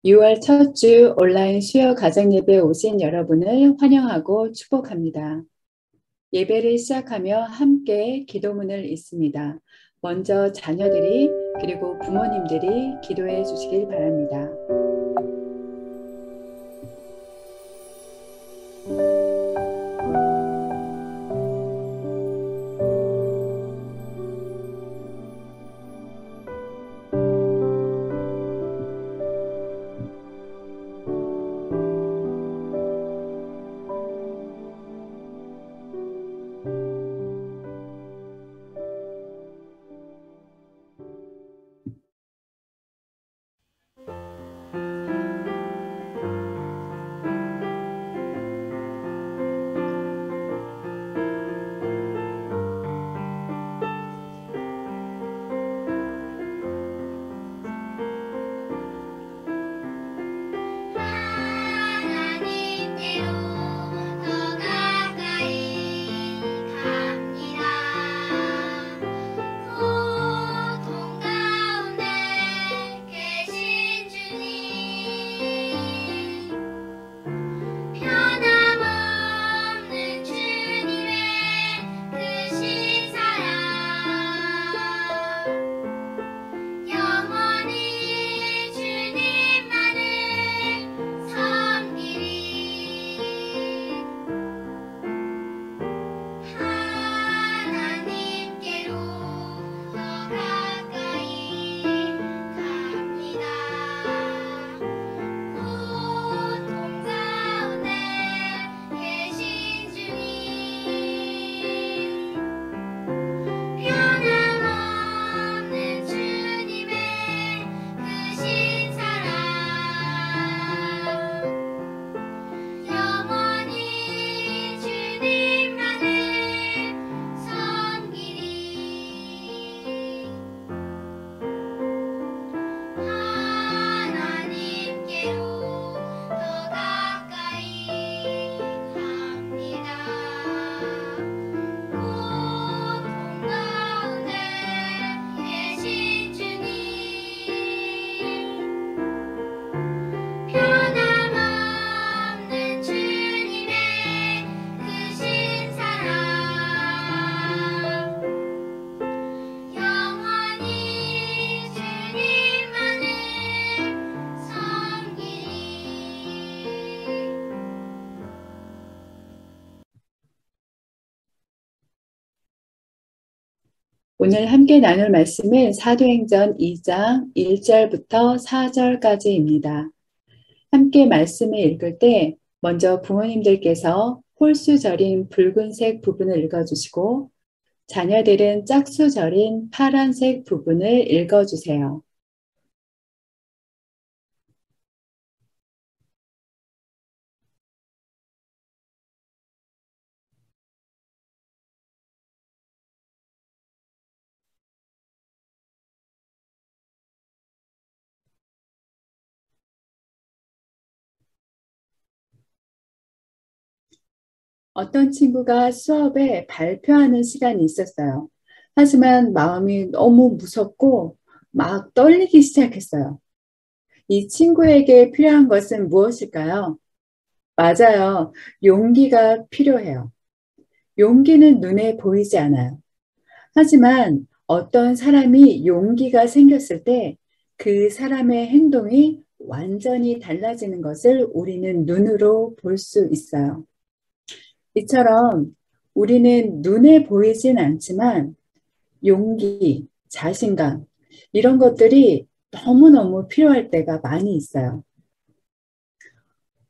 6월 첫 주 온라인 수요 가정 예배에 오신 여러분을 환영하고 축복합니다. 예배를 시작하며 함께 기도문을 읽습니다. 먼저 자녀들이 그리고 부모님들이 기도해 주시길 바랍니다. 오늘 함께 나눌 말씀은 사도행전 2장 1절부터 4절까지입니다. 함께 말씀을 읽을 때 먼저 부모님들께서 홀수 절인 붉은색 부분을 읽어주시고 자녀들은 짝수 절인 파란색 부분을 읽어주세요. 어떤 친구가 수업에 발표하는 시간이 있었어요. 하지만 마음이 너무 무섭고 막 떨리기 시작했어요. 이 친구에게 필요한 것은 무엇일까요? 맞아요. 용기가 필요해요. 용기는 눈에 보이지 않아요. 하지만 어떤 사람이 용기가 생겼을 때 그 사람의 행동이 완전히 달라지는 것을 우리는 눈으로 볼 수 있어요. 이처럼 우리는 눈에 보이진 않지만 용기, 자신감, 이런 것들이 너무너무 필요할 때가 많이 있어요.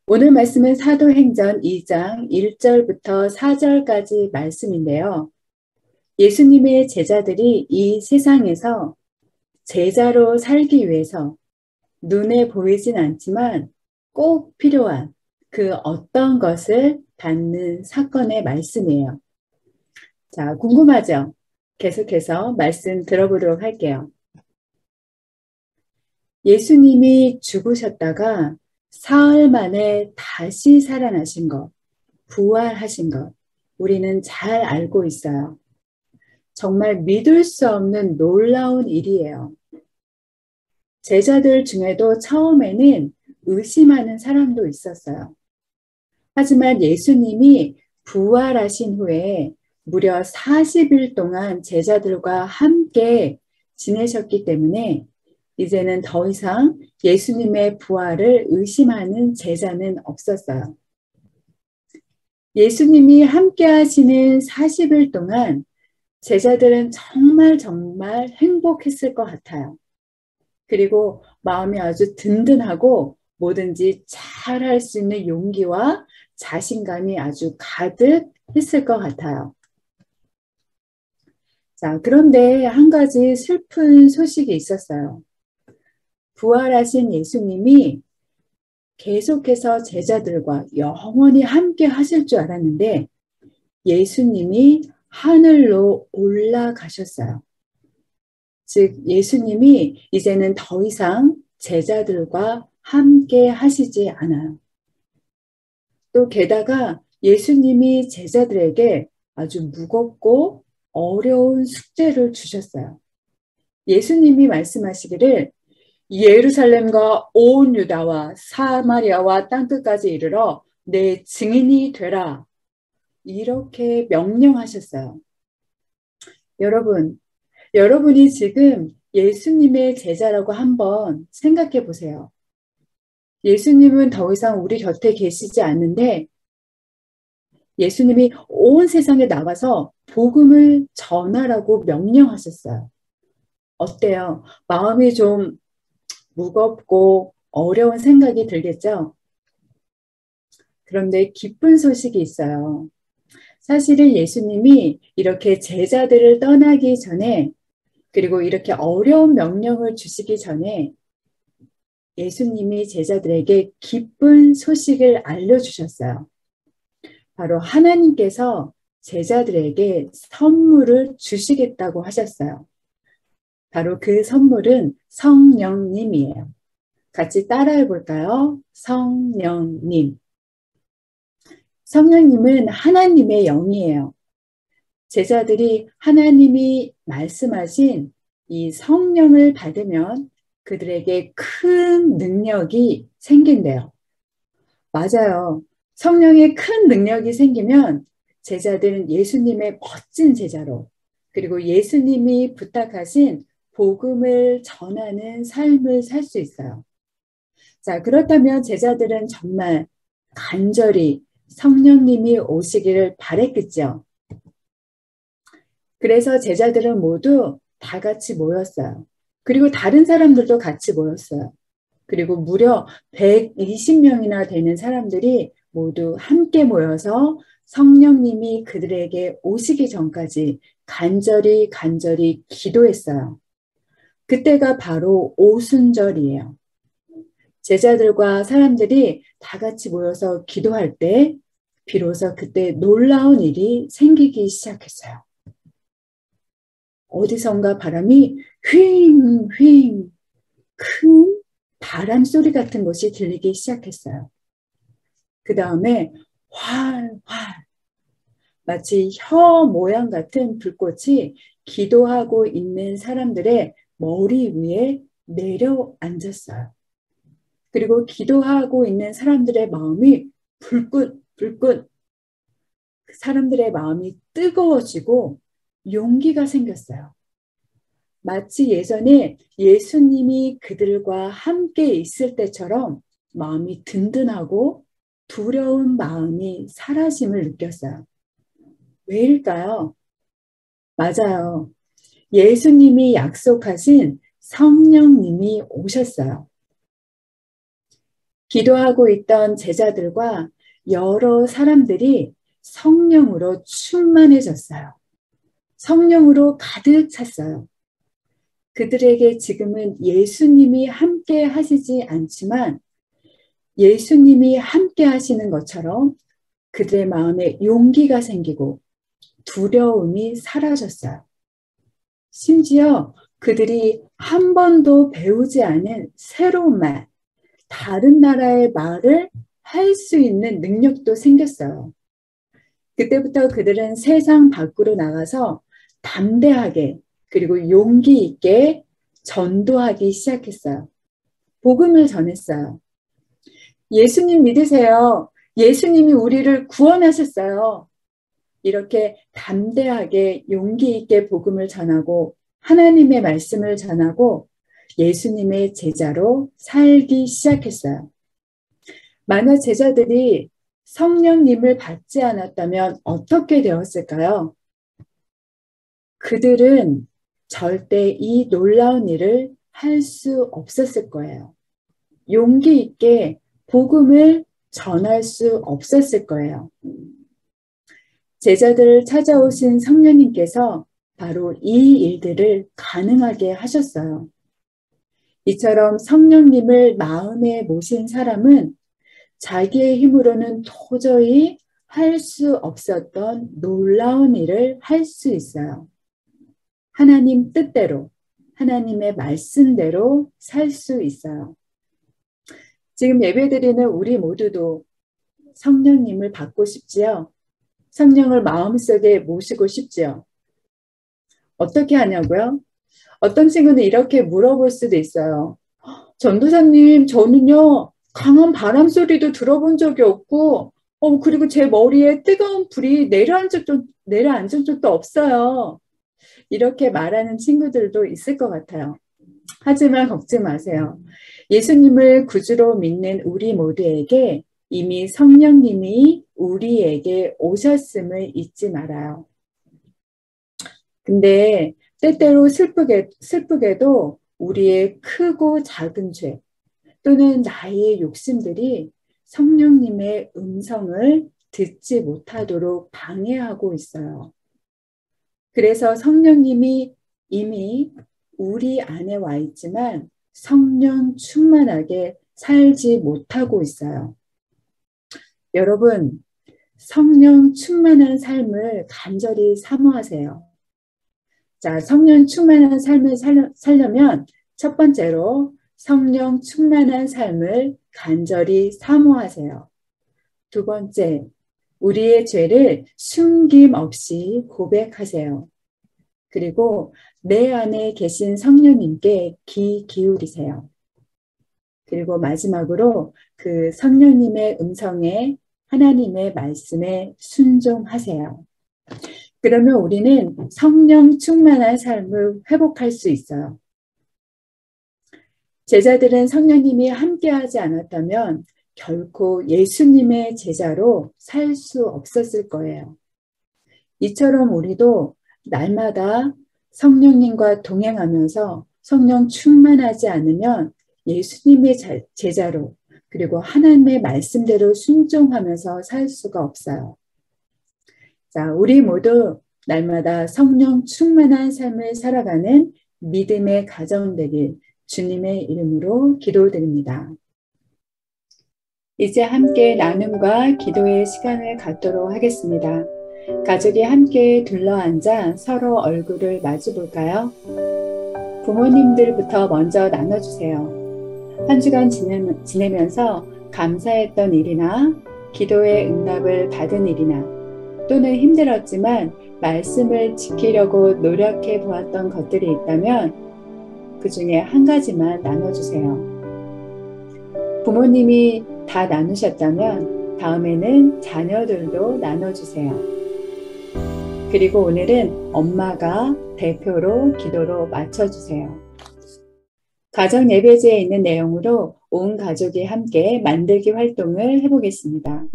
오늘 말씀은 사도행전 2장 1절부터 4절까지 말씀인데요. 예수님의 제자들이 이 세상에서 제자로 살기 위해서 눈에 보이진 않지만 꼭 필요한 그 어떤 것을 받는 사건의 말씀이에요. 자, 궁금하죠? 계속해서 말씀 들어보도록 할게요. 예수님이 죽으셨다가 사흘 만에 다시 살아나신 것, 부활하신 것, 우리는 잘 알고 있어요. 정말 믿을 수 없는 놀라운 일이에요. 제자들 중에도 처음에는 의심하는 사람도 있었어요. 하지만 예수님이 부활하신 후에 무려 40일 동안 제자들과 함께 지내셨기 때문에 이제는 더 이상 예수님의 부활을 의심하는 제자는 없었어요. 예수님이 함께 하시는 40일 동안 제자들은 정말 행복했을 것 같아요. 그리고 마음이 아주 든든하고 뭐든지 잘할 수 있는 용기와 자신감이 아주 가득했을 것 같아요. 자, 그런데 한 가지 슬픈 소식이 있었어요. 부활하신 예수님이 계속해서 제자들과 영원히 함께 하실 줄 알았는데 예수님이 하늘로 올라가셨어요. 즉 예수님이 이제는 더 이상 제자들과 함께 하시지 않아요. 또 게다가 예수님이 제자들에게 아주 무겁고 어려운 숙제를 주셨어요. 예수님이 말씀하시기를 예루살렘과 온 유다와 사마리아와 땅끝까지 이르러 내 증인이 되라. 이렇게 명령하셨어요. 여러분이 지금 예수님의 제자라고 한번 생각해 보세요. 예수님은 더 이상 우리 곁에 계시지 않는데 예수님이 온 세상에 나가서 복음을 전하라고 명령하셨어요. 어때요? 마음이 좀 무겁고 어려운 생각이 들겠죠? 그런데 기쁜 소식이 있어요. 사실은 예수님이 이렇게 제자들을 떠나기 전에 그리고 이렇게 어려운 명령을 주시기 전에 예수님이 제자들에게 기쁜 소식을 알려주셨어요. 바로 하나님께서 제자들에게 선물을 주시겠다고 하셨어요. 바로 그 선물은 성령님이에요. 같이 따라해 볼까요? 성령님. 성령님은 하나님의 영이에요. 제자들이 하나님이 말씀하신 이 성령을 받으면 그들에게 큰 능력이 생긴대요. 맞아요. 성령의 큰 능력이 생기면 제자들은 예수님의 멋진 제자로 그리고 예수님이 부탁하신 복음을 전하는 삶을 살 수 있어요. 자, 그렇다면 제자들은 정말 간절히 성령님이 오시기를 바랬겠죠. 그래서 제자들은 모두 다 같이 모였어요. 그리고 다른 사람들도 같이 모였어요. 그리고 무려 120명이나 되는 사람들이 모두 함께 모여서 성령님이 그들에게 오시기 전까지 간절히 기도했어요. 그때가 바로 오순절이에요. 제자들과 사람들이 다 같이 모여서 기도할 때 비로소 그때 놀라운 일이 생기기 시작했어요. 어디선가 바람이 휘잉 큰 바람 소리 같은 것이 들리기 시작했어요. 그 다음에 활 마치 혀 모양 같은 불꽃이 기도하고 있는 사람들의 머리 위에 내려앉았어요. 그리고 기도하고 있는 사람들의 마음이 불끈 사람들의 마음이 뜨거워지고 용기가 생겼어요. 마치 예전에 예수님이 그들과 함께 있을 때처럼 마음이 든든하고 두려운 마음이 사라짐을 느꼈어요. 왜일까요? 맞아요. 예수님이 약속하신 성령님이 오셨어요. 기도하고 있던 제자들과 여러 사람들이 성령으로 충만해졌어요. 성령으로 가득 찼어요. 그들에게 지금은 예수님이 함께 하시지 않지만 예수님이 함께 하시는 것처럼 그들의 마음에 용기가 생기고 두려움이 사라졌어요. 심지어 그들이 한 번도 배우지 않은 새로운 말, 다른 나라의 말을 할 수 있는 능력도 생겼어요. 그때부터 그들은 세상 밖으로 나가서 담대하게 그리고 용기 있게 전도하기 시작했어요. 복음을 전했어요. 예수님 믿으세요. 예수님이 우리를 구원하셨어요. 이렇게 담대하게 용기 있게 복음을 전하고 하나님의 말씀을 전하고 예수님의 제자로 살기 시작했어요. 만약 제자들이 성령님을 받지 않았다면 어떻게 되었을까요? 그들은 절대 이 놀라운 일을 할 수 없었을 거예요. 용기 있게 복음을 전할 수 없었을 거예요. 제자들을 찾아오신 성령님께서 바로 이 일들을 가능하게 하셨어요. 이처럼 성령님을 마음에 모신 사람은 자기의 힘으로는 도저히 할 수 없었던 놀라운 일을 할 수 있어요. 하나님 뜻대로, 하나님의 말씀대로 살 수 있어요. 지금 예배드리는 우리 모두도 성령님을 받고 싶지요? 성령을 마음속에 모시고 싶지요? 어떻게 하냐고요? 어떤 친구는 이렇게 물어볼 수도 있어요. 전도사님, 저는요, 강한 바람 소리도 들어본 적이 없고, 그리고 제 머리에 뜨거운 불이 내려앉은 적도 없어요. 이렇게 말하는 친구들도 있을 것 같아요. 하지만 걱정 마세요. 예수님을 구주로 믿는 우리 모두에게 이미 성령님이 우리에게 오셨음을 잊지 말아요. 근데 때때로 슬프게도 우리의 크고 작은 죄 또는 나의 욕심들이 성령님의 음성을 듣지 못하도록 방해하고 있어요. 그래서 성령님이 이미 우리 안에 와 있지만 성령 충만하게 살지 못하고 있어요. 여러분, 성령 충만한 삶을 간절히 사모하세요. 자, 성령 충만한 삶을 살려면 첫 번째로 성령 충만한 삶을 간절히 사모하세요. 두 번째, 우리의 죄를 숨김없이 고백하세요. 그리고 내 안에 계신 성령님께 귀 기울이세요. 그리고 마지막으로 그 성령님의 음성에 하나님의 말씀에 순종하세요. 그러면 우리는 성령 충만한 삶을 회복할 수 있어요. 제자들은 성령님이 함께하지 않았다면 결코 예수님의 제자로 살 수 없었을 거예요. 이처럼 우리도 날마다 성령님과 동행하면서 성령 충만하지 않으면 예수님의 제자로 그리고 하나님의 말씀대로 순종하면서 살 수가 없어요. 자, 우리 모두 날마다 성령 충만한 삶을 살아가는 믿음의 가정 되길 주님의 이름으로 기도드립니다. 이제 함께 나눔과 기도의 시간을 갖도록 하겠습니다. 가족이 함께 둘러앉아 서로 얼굴을 마주 볼까요? 부모님들부터 먼저 나눠주세요. 한 주간 지내면서 감사했던 일이나 기도의 응답을 받은 일이나 또는 힘들었지만 말씀을 지키려고 노력해 보았던 것들이 있다면 그 중에 한 가지만 나눠주세요. 부모님이 다 나누셨다면 다음에는 자녀들도 나눠주세요. 그리고 오늘은 엄마가 대표로 기도로 맞춰주세요. 가정 예배지에 있는 내용으로 온 가족이 함께 만들기 활동을 해보겠습니다.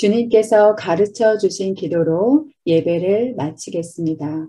주님께서 가르쳐 주신 기도로 예배를 마치겠습니다.